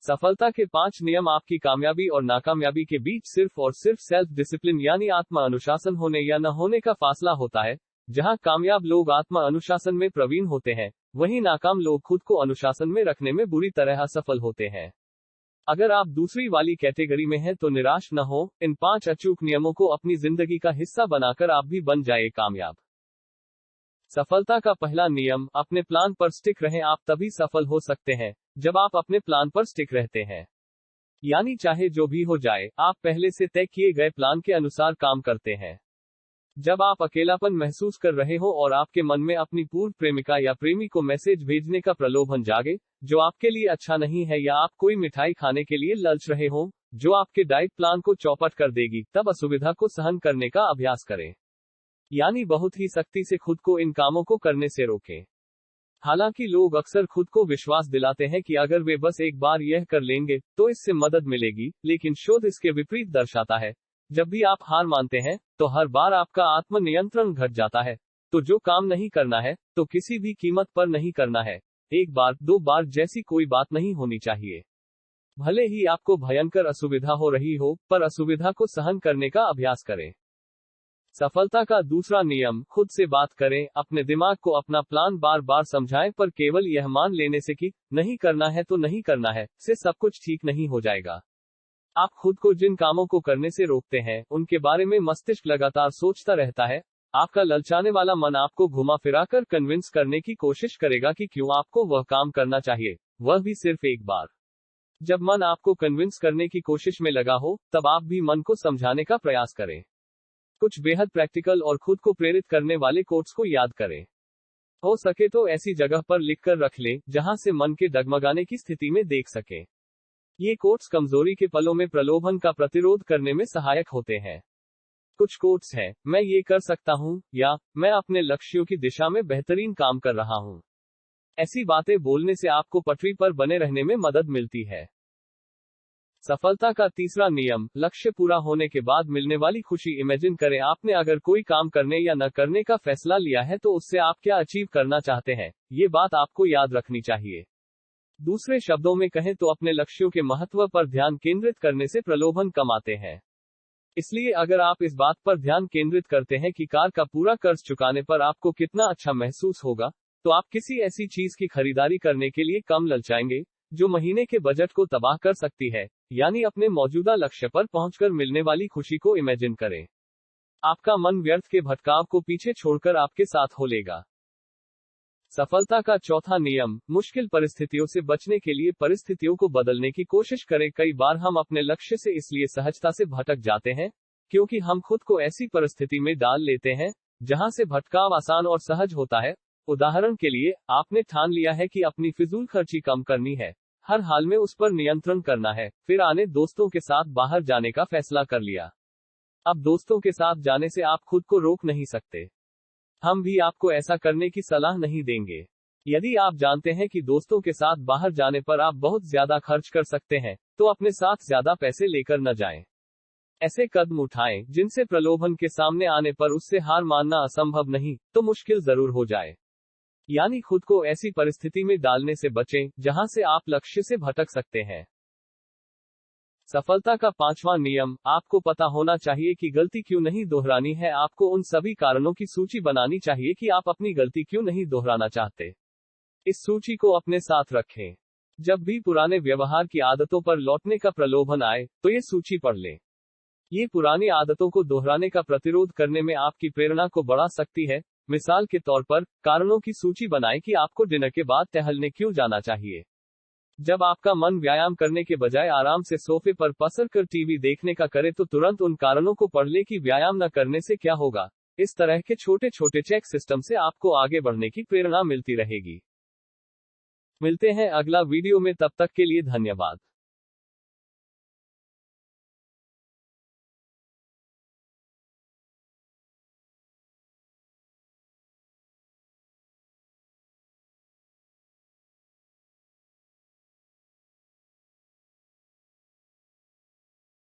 सफलता के 5 नियम आपकी कामयाबी और नाकामयाबी के बीच सिर्फ और सिर्फ सेल्फ डिसिप्लिन यानी आत्मा अनुशासन होने या न होने का फासला होता है। जहां कामयाब लोग आत्मा अनुशासन में प्रवीण होते हैं, वहीं नाकाम लोग खुद को अनुशासन में रखने में बुरी तरह असफल होते हैं। अगर आप दूसरी वाली कैटेगरी में हैं तो निराश न हो, इन 5 अचूक नियमों को अपनी जिंदगी का हिस्सा बनाकर आप भी बन जाए कामयाब। सफलता का पहला नियम, अपने प्लान पर स्टिक रहें। आप तभी सफल हो सकते हैं जब आप अपने प्लान पर स्टिक रहते हैं। यानी चाहे जो भी हो जाए, आप पहले से तय किए गए प्लान के अनुसार काम करते हैं। जब आप अकेलापन महसूस कर रहे हो और आपके मन में अपनी पूर्व प्रेमिका या प्रेमी को मैसेज भेजने का प्रलोभन जागे, जो आपके लिए अच्छा नहीं है, या आप कोई मिठाई खाने के लिए ललच रहे हो, जो आपके डाइट प्लान को चौपट कर देगी, तब असुविधा को सहन करने का अभ्यास करें। यानी बहुत ही सख्ती से खुद को इन कामों को करने से रोकें। हालांकि लोग अक्सर खुद को विश्वास दिलाते हैं कि अगर वे बस एक बार यह कर लेंगे तो इससे मदद मिलेगी, लेकिन शोध इसके विपरीत दर्शाता है। जब भी आप हार मानते हैं तो हर बार आपका आत्मनियंत्रण घट जाता है। तो जो काम नहीं करना है तो किसी भी कीमत पर नहीं करना है। एक बार, 2 बार जैसी कोई बात नहीं होनी चाहिए। भले ही आपको भयंकर असुविधा हो रही हो, पर असुविधा को सहन करने का अभ्यास करें। सफलता का दूसरा नियम, खुद से बात करें। अपने दिमाग को अपना प्लान बार बार समझाएं, पर केवल यह मान लेने से कि नहीं करना है तो नहीं करना है, से सब कुछ ठीक नहीं हो जाएगा। आप खुद को जिन कामों को करने से रोकते हैं, उनके बारे में मस्तिष्क लगातार सोचता रहता है। आपका ललचाने वाला मन आपको घुमा फिरा कर कन्विंस करने की कोशिश करेगा कि क्यों आपको वह काम करना चाहिए, वह भी सिर्फ एक बार। जब मन आपको कन्विंस करने की कोशिश में लगा हो, तब आप भी मन को समझाने का प्रयास करें। कुछ बेहद प्रैक्टिकल और खुद को प्रेरित करने वाले कोट्स को याद करें। हो सके तो ऐसी जगह पर लिखकर रख लें जहां से मन के डगमगाने की स्थिति में देख सकें। ये कोट्स कमजोरी के पलों में प्रलोभन का प्रतिरोध करने में सहायक होते हैं। कुछ कोट्स हैं, मैं ये कर सकता हूं, या मैं अपने लक्ष्यों की दिशा में बेहतरीन काम कर रहा हूं। ऐसी बातें बोलने से आपको पटरी पर बने रहने में मदद मिलती है। सफलता का तीसरा नियम, लक्ष्य पूरा होने के बाद मिलने वाली खुशी इमेजिन करें। आपने अगर कोई काम करने या न करने का फैसला लिया है तो उससे आप क्या अचीव करना चाहते हैं, ये बात आपको याद रखनी चाहिए। दूसरे शब्दों में कहें तो अपने लक्ष्यों के महत्व पर ध्यान केंद्रित करने से प्रलोभन कम आते हैं। इसलिए अगर आप इस बात पर ध्यान केंद्रित करते हैं कि कार का पूरा कर्ज चुकाने पर आपको कितना अच्छा महसूस होगा, तो आप किसी ऐसी चीज की खरीदारी करने के लिए कम ललचाएंगे जो महीने के बजट को तबाह कर सकती है। यानी अपने मौजूदा लक्ष्य पर पहुंचकर मिलने वाली खुशी को इमेजिन करें। आपका मन व्यर्थ के भटकाव को पीछे छोड़कर आपके साथ हो लेगा। सफलता का चौथा नियम, मुश्किल परिस्थितियों से बचने के लिए परिस्थितियों को बदलने की कोशिश करें। कई बार हम अपने लक्ष्य से इसलिए सहजता से भटक जाते हैं क्योंकि हम खुद को ऐसी परिस्थिति में डाल लेते हैं जहां से भटकाव आसान और सहज होता है। उदाहरण के लिए, आपने ठान लिया है कि अपनी फिजूल खर्ची कम करनी है, हर हाल में उस पर नियंत्रण करना है, फिर आने दोस्तों के साथ बाहर जाने का फैसला कर लिया। अब दोस्तों के साथ जाने से आप खुद को रोक नहीं सकते। हम भी आपको ऐसा करने की सलाह नहीं देंगे। यदि आप जानते हैं कि दोस्तों के साथ बाहर जाने पर आप बहुत ज्यादा खर्च कर सकते हैं, तो अपने साथ ज्यादा पैसे लेकर न जाएं। ऐसे कदम उठाएं जिनसे प्रलोभन के सामने आने पर उससे हार मानना असंभव नहीं तो मुश्किल जरूर हो जाए। यानी खुद को ऐसी परिस्थिति में डालने से बचें जहां से आप लक्ष्य से भटक सकते हैं। सफलता का पांचवा नियम, आपको पता होना चाहिए कि गलती क्यों नहीं दोहरानी है। आपको उन सभी कारणों की सूची बनानी चाहिए कि आप अपनी गलती क्यों नहीं दोहराना चाहते। इस सूची को अपने साथ रखें। जब भी पुराने व्यवहार की आदतों पर लौटने का प्रलोभन आए, तो ये सूची पढ़ लें। ये पुरानी आदतों को दोहराने का प्रतिरोध करने में आपकी प्रेरणा को बढ़ा सकती है। मिसाल के तौर पर, कारणों की सूची बनाएं कि आपको डिनर के बाद टहलने क्यों जाना चाहिए। जब आपका मन व्यायाम करने के बजाय आराम से सोफे पर पसरकर टीवी देखने का करे तो तुरंत उन कारणों को पढ़ लें कि व्यायाम न करने से क्या होगा। इस तरह के छोटे छोटे चेक सिस्टम से आपको आगे बढ़ने की प्रेरणा मिलती रहेगी। मिलते हैं अगला वीडियो में, तब तक के लिए धन्यवाद।